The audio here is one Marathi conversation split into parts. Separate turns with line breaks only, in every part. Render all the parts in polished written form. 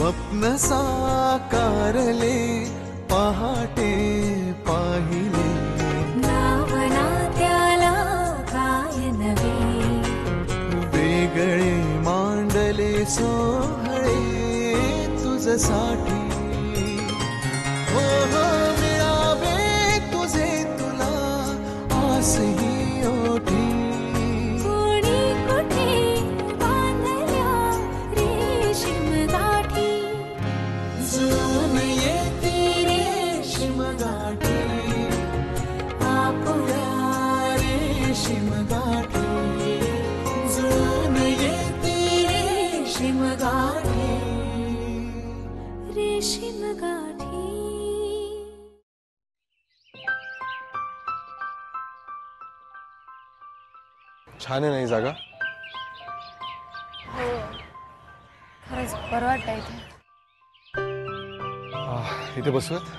स्वप्न साकारले पहाटे पाहिले
नावना त्याला काय नवे
वेगळे मांडले सोहळे तुझसाठी हो हो मिळावे तुझे तुला आसही ओठी
कोणी कुठे बांधल्या रेशीम गाठी
जुळून येते रेशीम गाठी आपुल्या रेशीम गाठी जुळून येते रेशीम गाठी
रेशीम गाठी
छान आहे नाही जागा
हो खरंच बरं वाटतं इथे
इथे बसूयात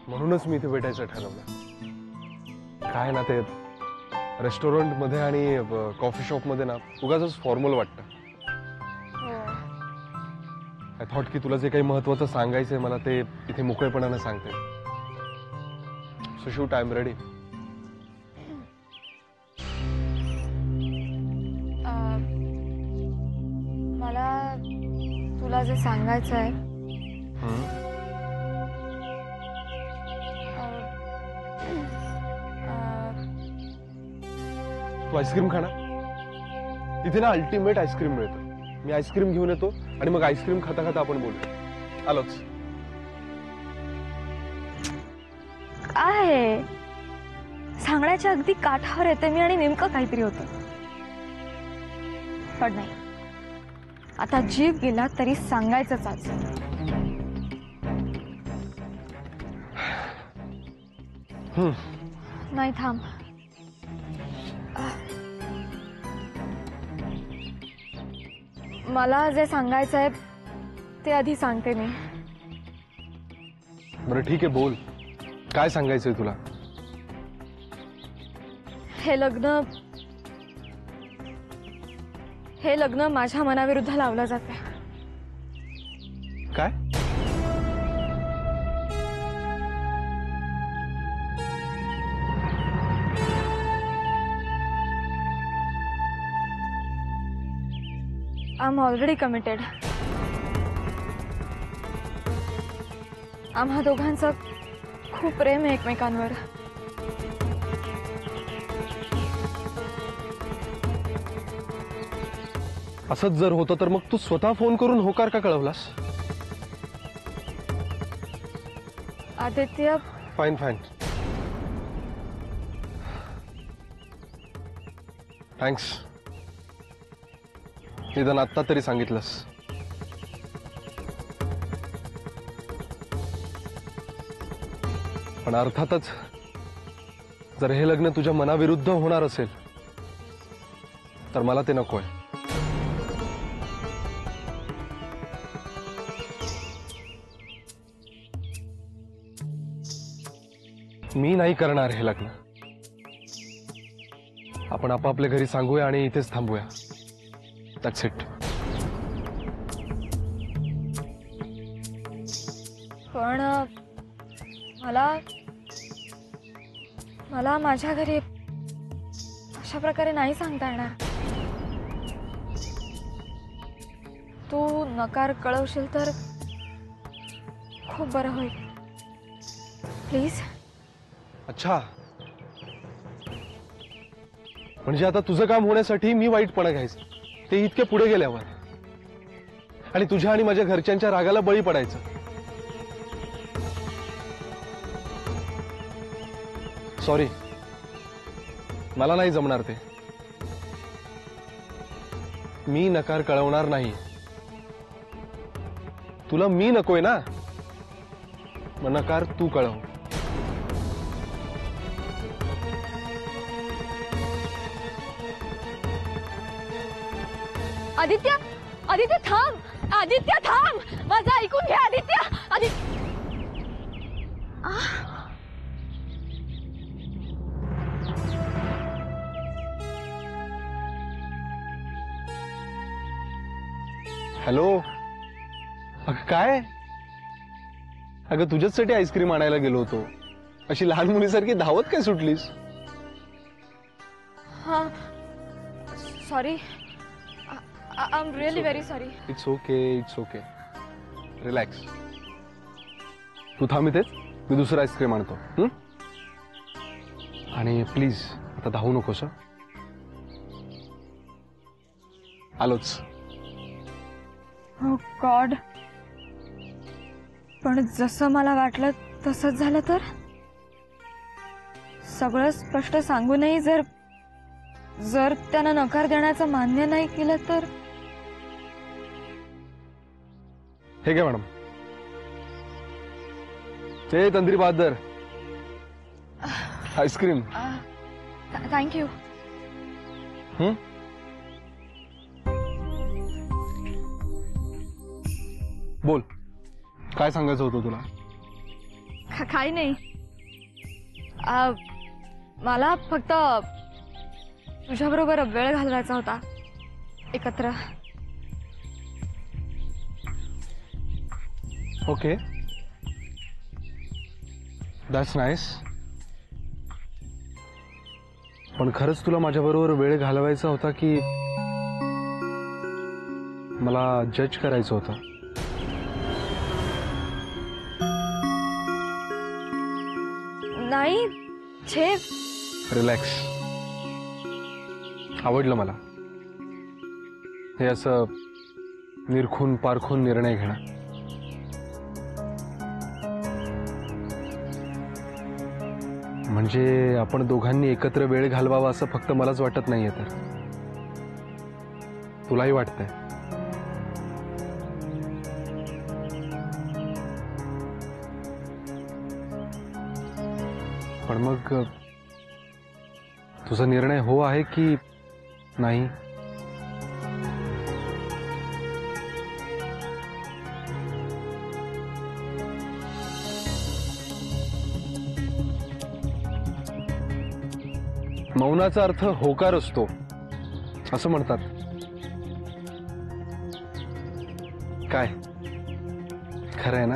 म्हणूनच मी इथे भेटायचं ठरवलं काय ना ते रेस्टॉरंट मध्ये आणि कॉफी शॉप मध्ये ना उगाच फॉर्मल वाटतं आय थॉट की तुला जे काही महत्वाचं सांगायचंय मला ते इथे मोकळेपणाने सांगते so shoot I am ready
मला तुला जे सांगायचं आहे
तू आईस्क्रीम खाणार इथे ना अल्टिमेट आईस्क्रीम मिळतं मी आईस्क्रीम घेऊन येतो आणि मग आईस्क्रीम खाता खाता आपण बोलू आलोच
काय सांगण्याच्या अगदी काठावर येते मी आणि नेमकं काहीतरी होतं पण नाही आता जीव गेला तरी सांगायचंच आज नाही थांब मला जे सांगायचं आहे ते आधी सांगते मी
बरं ठीक आहे बोल काय सांगायचंय तुला
हे लग्न माझ्या मनाविरुद्ध लावलं जाते
काय
I'm already committed. आम्हा दोघांचं खूप प्रेम आहे एकमेकांवर
असंच जर होतं तर मग तू स्वतः फोन करून होकार का कळवलास
आदित्य
फाईन फाईन थँक्स निदान आत्ता तरी सांगितलंस पण अर्थातच जर हे लग्न तुझ्या मनाविरुद्ध होणार असेल तर मला ते नकोय मी नाही करणार हे लग्न आपण आपापल्या घरी सांगूया आणि इथेच थांबूया That's it.
पण मला माझ्या घरी अशा प्रकारे नाही सांगता येणार तू नकार कळवशील तर खूप बरं होईल प्लीज
अच्छा म्हणजे आता तुझं काम होण्यासाठी मी वाईटपणा घ्यायचं ते इतके पुढे गेल्यावर आणि तुझ्या आणि माझ्या घरच्यांच्या रागाला बळी पडायचं सॉरी मला नाही जमणार ते मी नकार कळवणार नाही तुला मी नकोय ना मग नकार तू कळव
आदित्य आदित्य थांब आदित्य थांब माझं ऐकून घे आदित्य
हॅलो, अगं काय? अगं तुझ्याचसाठी आईस्क्रीम आणायला गेलो होतो. अशी लहान मुलीसारखी धावत काय सुटलीस?
हा sorry, I am really very sorry.
It's okay, it's okay. Relax. तू थांब इथेच, मी दुसरं आईस्क्रीम आणतो. आणि प्लीज आता धावू नकोस. आलोच.
हो गॉड, पण जसं मला वाटलं तसंच झालं तर? सगळं स्पष्ट सांगूनही जर जर त्यांना नकार देण्याचं मान्य नाही केलं तर?
हे काय मॅडम? हे तंद्री बहादर आईस्क्रीम.
थँक्यू.
बोल, काय सांगायचं होतं तुला?
काही नाही. मला फक्त तुझ्याबरोबर वेळ घालवायचा होता एकत्र.
Okay, that's nice. पण खरंच तुला माझ्याबरोबर वेळ घालवायचा होता की मला जज करायचं होतं?
नाही छे.
रिलॅक्स. आवडलं मला हे असं निरखून पारखून निर्णय घेणं. म्हणजे आपण दोघांनी एकत्र वेळ घालवावा असं फक्त मलाच वाटत नाहीये, तर तुलाही वाटतंय? पण मग तुझा निर्णय हो आहे की नाही? मौनाचा अर्थ होकार असतो असं म्हणतात. काय खरं आहे ना?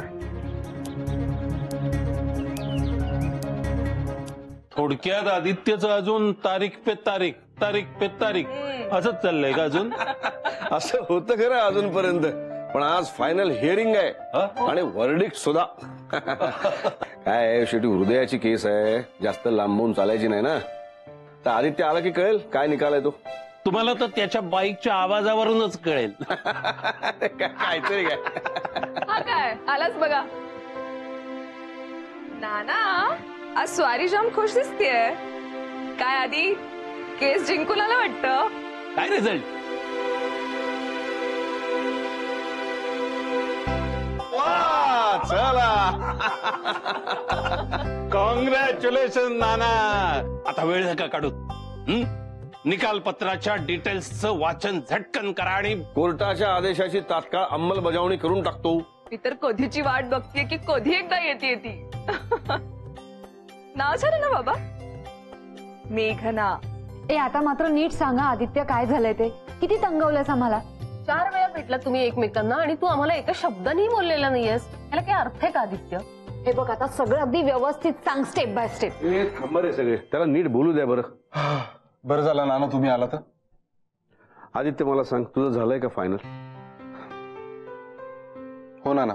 थोडक्यात आदित्यचं अजून तारीख पे तारीख, तारीख पे तारीख असंच चाललंय का अजून?
असं होतं खरं अजूनपर्यंत, पण आज फायनल हिअरिंग आहे आणि वर्डिक्ट सुद्धा. काय शेवटी हृदयाची केस आहे, जास्त लांबून चालायची नाही ना. तर आदित्य आला की कळेल काय निकाल आहे तो.
तुम्हाला तर त्याच्या बाईकच्या आवाजावरूनच कळेल.
काहीतरी काय.
हा काय आलाच बघा. नाना आज स्वारी जाम खुश दिसतेय. काय आधी केस जिंकून आला वाटतं.
काय रिझल्ट?
चला,
कॉंग्रॅच्युलेशन नाना. आता वेळ नका काढू. निकाल पत्राच्या डिटेल्सचं वाचन झटकन करा आणि
कोर्टाच्या आदेशाची तात्काळ अंमलबजावणी करून टाकतो.
मी तर कधीची वाट बघतीये की कधी एकदा येते ती. नाव झालं ना बाबा, मेघना.
ए आता मात्र नीट सांगा आदित्य, काय झालंय ते? किती तंगवलंयस आम्हाला?
4 वेळा भेटला तुम्ही एकमेकांना आणि तू आम्हाला एका शब्दानेही बोललेला नाहीयेस. याला काय अर्थ आहे का आदित्य?
हे बघ आता सगळं अगदी व्यवस्थित सांग, स्टेप बाय स्टेप.
थांबा रे सगळे, त्याला नीट बोलू द्या बरं.
बरं झालं नाना तुम्ही आला तर.
आदित्य मला सांग, तुझं झालंय का फायनल?
हो नाना,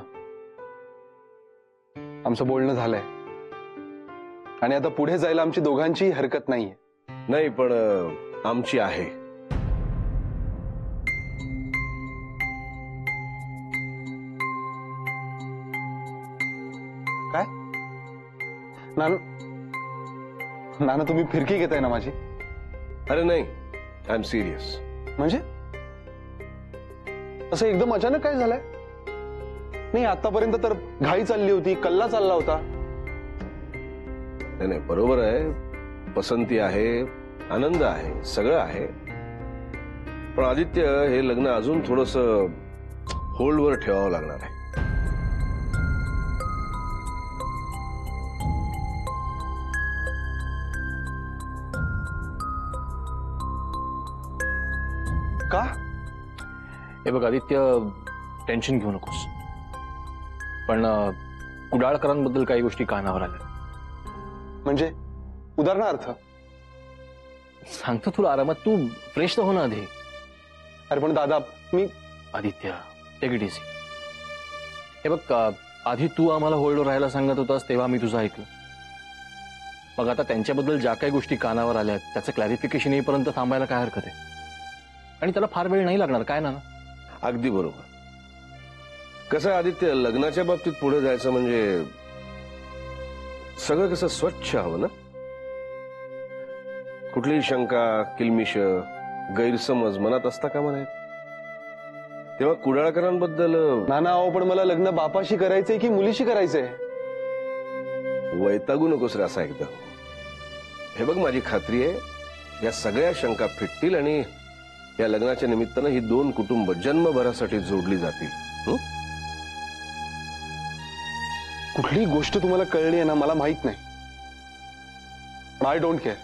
आमचं बोलणं झालंय आणि आता पुढे जायला आमची दोघांचीही हरकत नाहीये.
नाही पण आमची आहे.
काय नाना? नाना तुम्ही फिरकी घेताय ना माझी?
अरे नाही, आय एम सिरियस.
म्हणजे असं एकदम अचानक काय झालंय? नाही आतापर्यंत तर घाई चालली होती, कल्ला चालला होता.
नाही बरोबर आहे, पसंती आहे, आनंद आहे, सगळं आहे. पण आदित्य हे लग्न अजून थोडस होल्डवर ठेवावं लागणार आहे.
का?
हे बघ आदित्य,
टेन्शन घेऊ नकोस. पण कुडाळकरांबद्दल काही गोष्टी कानावर आल्या.
म्हणजे उदाहरणार्थ?
सांगतो तुला आरामात, तू फ्रेश तर हो ना आधी.
अरे पण दादा मी
आदित्य टेक इट इझी. हे बघ आधी तू आम्हाला होल्डवर राहायला सांगत होतास तेव्हा मी तुझं ऐकलं. मग आता त्यांच्याबद्दल ज्या काही गोष्टी कानावर आल्या त्याचं क्लॅरिफिकेशन येईपर्यंत थांबायला काय हरकत आहे? आणि त्याला फार वेळ नाही लागणार, काय ना?
अगदी बरोबर. कसं आहे आदित्य, लग्नाच्या बाबतीत पुढे जायचं म्हणजे सगळं कसं स्वच्छ हवं ना. कुठलीही शंका, किलमिश, गैरसमज मनात असता कामा नयेत. तेव्हा कुडाळकरांबद्दल
नाना अहो, पण मला लग्न बापाशी करायचंय की मुलीशी करायचंय?
वैतागू नकोस रे असा एकदा. हे बघ, माझी खात्री आहे या सगळ्या शंका फिटतील आणि या लग्नाच्या निमित्तानं ही दोन कुटुंब जन्मभरासाठी जोडली जातील.
कुठली गोष्ट तुम्हाला कळली आहे ना मला माहित नाही, पण आय डोंट केअर.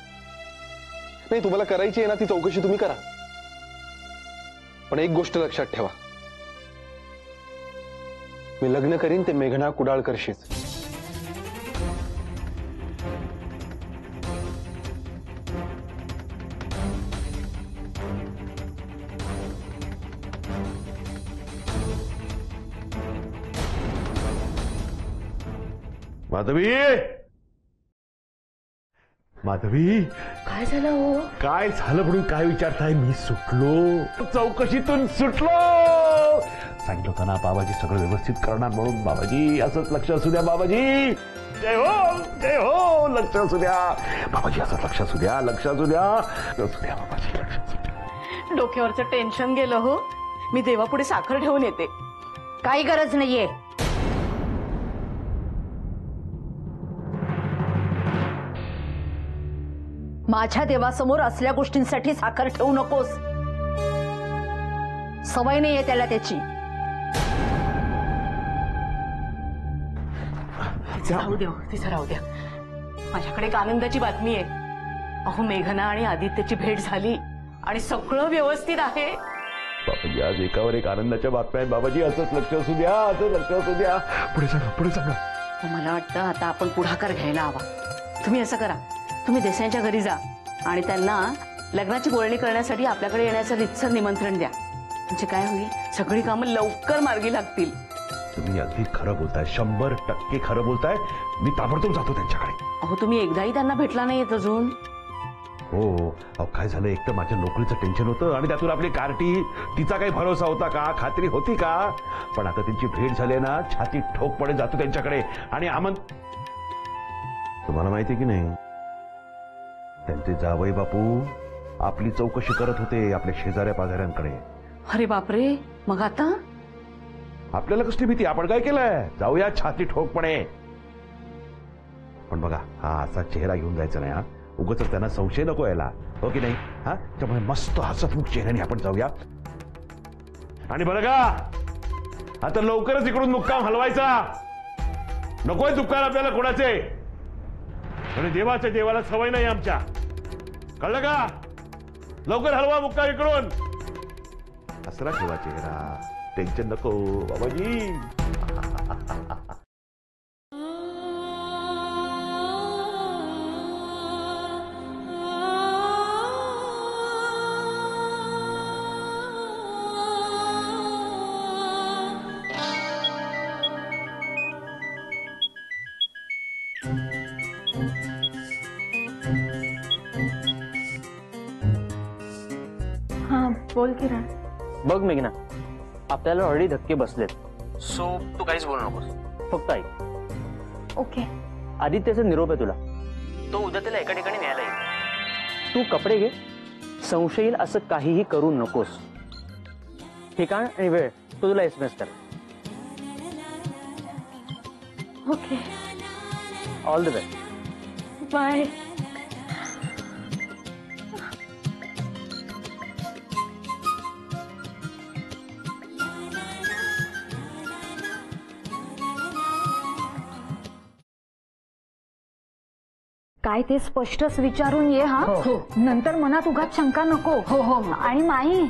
नाही, तुम्हाला करायची आहे ना ती चौकशी तुम्ही करा, पण एक गोष्ट लक्षात ठेवा, मी लग्न करीन ते मेघना कुडाळकरशीच.
माधवी, माधवी,
काय झालं हो?
काय झालं म्हणून काय विचारताय? मी सुटलो, चौकशीतून सुटलो. सांगितलं होतं ना बाबाजी सगळं व्यवस्थित करणार म्हणून. बाबाजी असंच लक्ष असू द्या. बाबाजी जय हो, जय हो. लक्ष असू द्या बाबाजी, असंच लक्ष असू द्या, लक्ष असू द्या, असू द्या बाबाजी, लक्ष असू द्या.
डोक्यावरचं टेन्शन गेलं हो. मी देवापुढे साखर ठेवून येते.
काही गरज नाहीये. माझ्या देवासमोर असल्या गोष्टींसाठी साखर ठेवू नकोस. सवय नाहीये त्याला त्याची.
राहू द्या, तिचं राहू द्या. माझ्याकडे एक आनंदाची बातमी आहे. अहो, मेघना आणि आदित्यची भेट झाली आणि सगळं व्यवस्थित आहे.
बाबाजी आज एकावर एक आनंदाच्या बातम्या आहेत. बाबाजी असंच लक्ष असू द्या, असंच लक्ष असू द्या. पुढे सांगा, पुढे सांगा.
मला वाटतं आता आपण पुढाकार घ्यायला हवा. तुम्ही असं करा, तुम्ही देसाईंच्या घरी जा आणि त्यांना लग्नाची बोलणी करण्यासाठी आपल्याकडे येण्याचं रितसर निमंत्रण द्या. म्हणजे काय होईल, सगळी कामं लवकर मार्गी लागतील.
तुम्ही अगदी खरं बोलताय, 100% खरं बोलताय. मी ताबडतोब जातो त्यांच्याकडे.
अहो, तुम्ही एकदाही त्यांना भेटला नाहीयेत अजून.
हो, अहो काय झालं, एक तर माझ्या नोकरीचं टेन्शन होतं आणि त्यातून आपली कार्टी, तिचा काही भरोसा होता का, खात्री होती का? पण आता त्यांची भेट झाली ना, छाती ठोकपणे जातो त्यांच्याकडे. आणि तुम्हाला माहिती की नाही, त्यांचे जावई बापू आपली चौकशी करत होते आपल्या शेजाऱ्या पाजाऱ्यांकडे.
अरे बापरे, मग आता?
आपल्याला कसली भीती, आपण काय केलंय, जाऊया छाती ठोकपणे. पण बघा, हा असा चेहरा घेऊन जायचा नाही. हा उगाच त्यांना संशय नको यायला, हो की नाही? हा, त्यामुळे मस्त हसतमुख चेहऱ्याने आपण जाऊया. आणि बरं का, आता लवकरच इकडून मुक्काम हलवायचा. नकोय दुकान आपल्याला कोणाचे. आणि देवाच्या देवाला सवय नाही आमच्या, कळलं का? लवकर हलवा मुक्काम इकडून. हसरा ठेवा चेहरा, टेन्शन नको बाबाजी.
बोल किरण.
बघ मेघना, आपल्याला ऑलरेडी धक्के बसलेत, सो तू काहीच बोलू नकोस, फक्त ऐक.
ओके.
आदित्यचा निरोप आहे तुला, तो उद्या त्याला एका ठिकाणी न्यायला येईल. तू कपडे घे, संशय येईल असं काहीही करू नकोस. ठिकाण आणि वेळ तो तुला SMS कर.
Okay.
All the best.
Bye.
काय ते स्पष्टच विचारून ये. हा, नंतर मनात उगाच शंका नको. हो हो. आणि माई,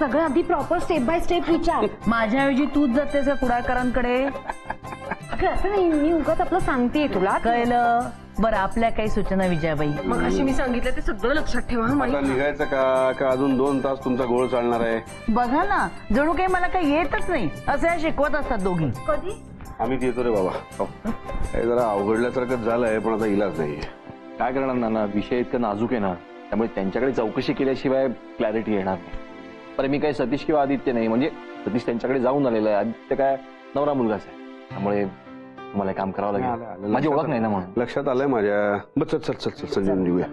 सगळं अगदी प्रॉपर स्टेप बाय स्टेप विचार.
माझ्याऐवजी तूच जातेस का कुडाळकरांकडे?
अगं असं नाही, मी उगाच आपलं सांगतेय तुला.
कळलं. बरं, आपल्या काही सूचना विजयाबाई?
मग अशी मी सांगितलं ते सगळं लक्षात ठेवा.
आता निघायचं का अजून 2 तास तुमचा गोळ चालणार आहे?
बघा ना, जणू काही मला काही येतच नाही असं या शिकवत असतात दोघी.
कधी
आम्हीच येतो रे बाबा. हे जरा अवघडल्यासारखं झालंय, पण आता इलाज नाहीये.
काय करणार नाना, विषय इतका नाजूक आहे ना, त्यामुळे त्यांच्याकडे चौकशी केल्याशिवाय क्लॅरिटी येणार नाही. पण मी काय सतीश किंवा आदित्य नाही, म्हणजे सतीश त्यांच्याकडे जाऊन आलेला आहे, आदित्य काय नवरा मुलगाच आहे, त्यामुळे तुम्हाला काम करावं लागेल. माझी ओळख नाही ना म्हणून.
लक्षात आलंय माझ्या. बस चल चल चल चल संजय निघूया.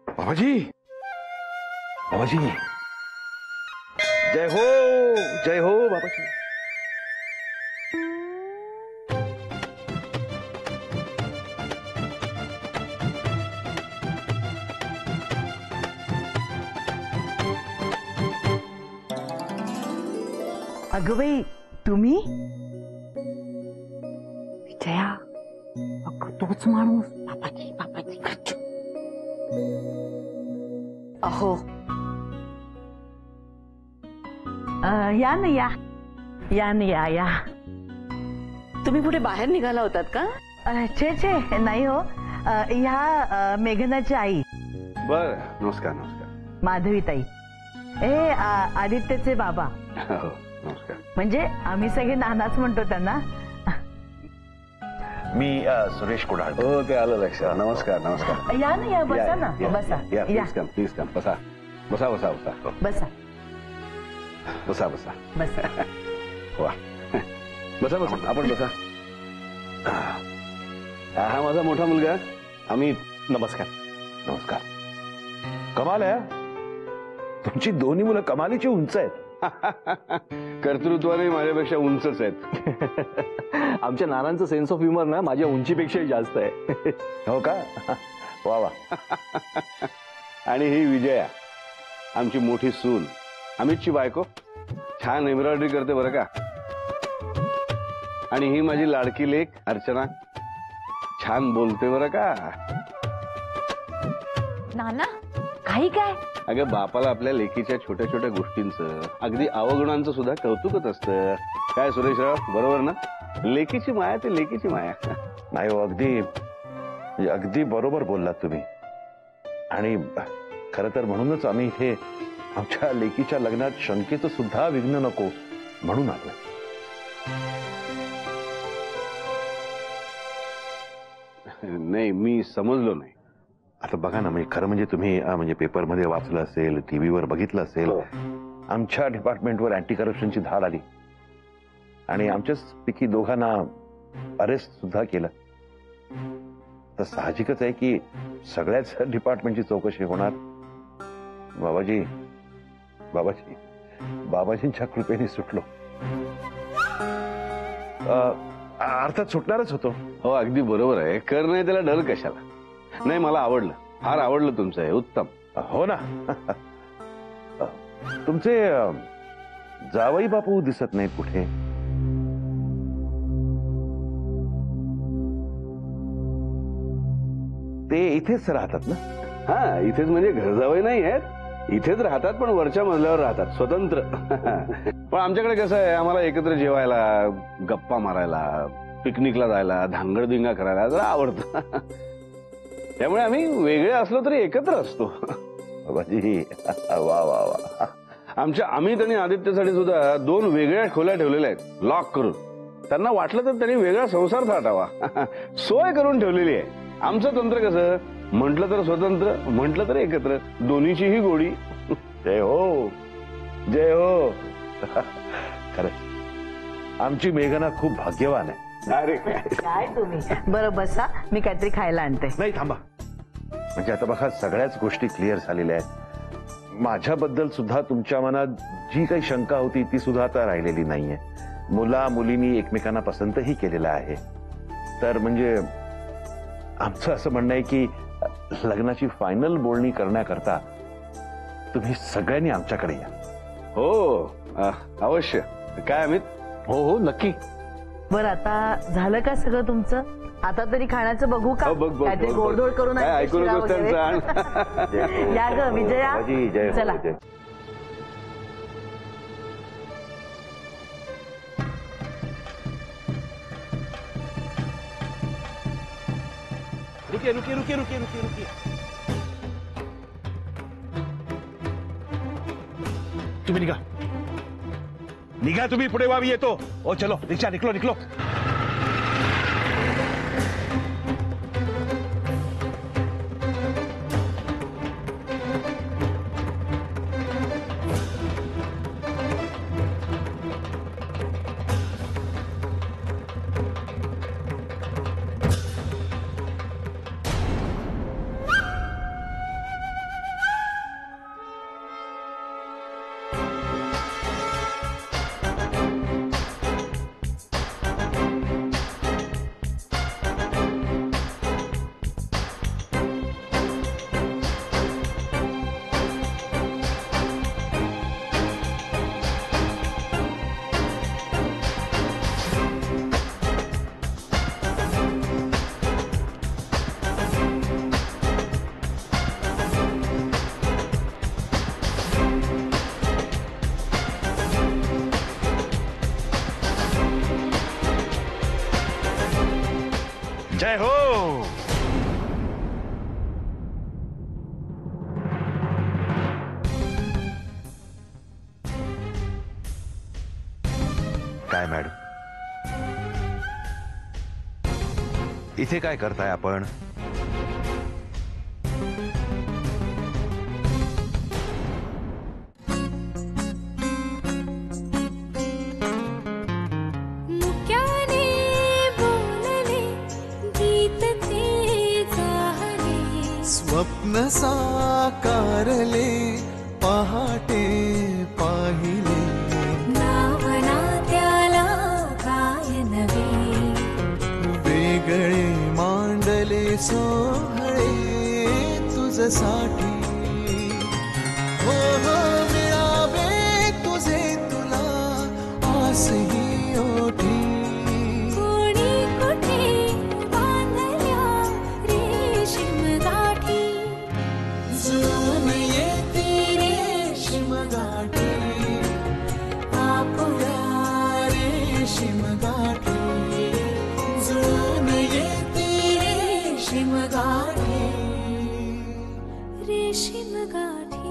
बाबाजी, बाबाजी, जय हो बाबाजी.
अगं बाई, तुम्ही?
विजया, अगं तोच माणूस. बाबाजी बाबाजी.
अहो, या ना, या ना, या. तुम्ही कुठे बाहेर निघाला होतात का? छे नाही हो, ह्या मेघनाची आई.
बर, नमस्कार नमस्कार.
माधवीताई. हे आदित्यचे बाबा.
हो, नमस्कार.
म्हणजे आम्ही सगळे नानाच म्हणतो त्यांना.
मी सुरेश कुडाळ.
हो, ते आलं लक्षात. नमस्कार नमस्कार.
या ना, या, बसा ना, बसा.
या, प्लीज कम. बसा बसा बसा बसा
बसा
बसा बसा
बसा.
वा, बसा बसा, आपण बसा. हा माझा मोठा मुलगा अमित.
नमस्कार.
नमस्कार. कमाल आहे, तुमची दोन्ही मुलं कमालीची उंच आहेत.
कर्तृत्वाने माझ्यापेक्षा उंचच आहेत.
आमच्या नानांचं सेन्स ऑफ ह्युमर ना माझ्या उंचीपेक्षाही जास्त आहे.
हो का? वा वा. आणि ही विजया, आमची मोठी सून, अमितची बायको. छान एम्ब्रॉयडरी करते बरं का. आणि ही माझी लाडकी लेक अर्चना, छान बोलते बरं का.
नाना, काही काय?
अगं, बापाला आपल्या लेकीच्या छोट्या छोट्या गोष्टींचं, अगदी अवगुणांचं सुद्धा कौतुकच असतं. काय सुरेशराव, बरोबर ना? लेकीची माया ते लेकीची माया.
नाही हो, अगदी बरोबर बोललात तुम्ही. आणि खरं तर म्हणूनच आम्ही इथे आमच्या लेकीच्या लग्नात शंकेचं सुद्धा विघ्न नको म्हणून आलोय.
नाही, मी समजलो नाही.
आता बघा ना, म्हणजे खरं म्हणजे तुम्ही म्हणजे पेपरमध्ये वाचलं असेल, टीव्हीवर बघितलं असेल, आमच्या डिपार्टमेंटवर अँटी करप्शनची धाड आली आणि आमच्याच पैकी दोघांना अरेस्ट सुद्धा केलं. तर साहजिकच आहे की सगळ्याच डिपार्टमेंटची चौकशी होणार. बाबाजी, बाबाजींच्या कृपेने सुटलो. अर्थात सुटणारच होतो.
हो, अगदी बरोबर आहे. कर नाही त्याला डर कशाला. नाही, मला आवडलं, फार आवडलं तुमचं हे. उत्तम.
हो ना. तुमचे जावई बापू दिसत नाहीत कुठे? ते इथेच राहतात ना?
हा, इथेच म्हणजे घर जावई नाही आहेत, इथेच राहतात, पण वरच्या मजल्यावर राहतात, स्वतंत्र. पण आमच्याकडे कसं आहे, आम्हाला एकत्र जेवायला, गप्पा मारायला, पिकनिकला जायला, धांगडधिंगा करायला जरा आवडतं. त्यामुळे आम्ही वेगळे असलो तरी एकत्र असतो.
बाबाजी, वा वा वा.
आमच्या अमित आणि आदित्यसाठी सुद्धा 2 वेगळ्या खोल्या ठेवलेल्या आहेत, लॉक करून. त्यांना वाटलं तर त्यांनी वेगळा संसार थाटावा, सोय करून ठेवलेली आहे. आमचं तंत्र कसं, म्हटलं तर स्वतंत्र, म्हटलं तर एकत्र, दोन्हीचीही गोडी.
जय हो, जय हो. खरंच आमची मेघना खूप भाग्यवान आहे.
अरे
काय तुम्ही. बरं बसा, मी काहीतरी खायला आणते.
नाही, थांबा. म्हणजे आता बघा, सगळ्याच गोष्टी क्लिअर झालेल्या आहेत. माझ्याबद्दल सुद्धा तुमच्या मनात जी काही शंका होती ती सुद्धा आता राहिलेली नाहीये. मुला मुलींनी एकमेकांना पसंतही केलेला आहे. तर म्हणजे आमचं असं म्हणणं आहे की लग्नाची फायनल बोलणी करण्याकरता तुम्ही सगळ्यांनी आमच्याकडे या.
हो, अवश्य. काय अमित?
हो हो, नक्की.
बरं आता झालं का सगळं तुमचं? आता तरी खाण्याचं बघू का?
बघ
काहीतरी गोडधोड करून आणते,
ऐकून
शिरा वगैरे. या ग विजया, चला.
रुकिए रुकिए रुकिए रुकिए रुकिए रुकिए. तुम्ही निघा निघा, तुम्ही पुढे व्हावी येतो. ओ चलो रिक्षा, निकलो निकलो. जय हो. काय मॅडम, इथे काय करताय आपण?
स्वप्न साकारले पहाटे पाहिले,
नावना त्याला काय नवे,
वेगळे मांडले सोहळे तुझसाठी. हो हो मिळावे तुझे तुला आसही ओठी,
कोणी कुठे बांधल्या रेशीम गाठी,
जुळून येते रेशीम गाठी, आपुल्या रेशीम गाठी, जुळून येते रेशीम गाठी,
रेशीम गाठी.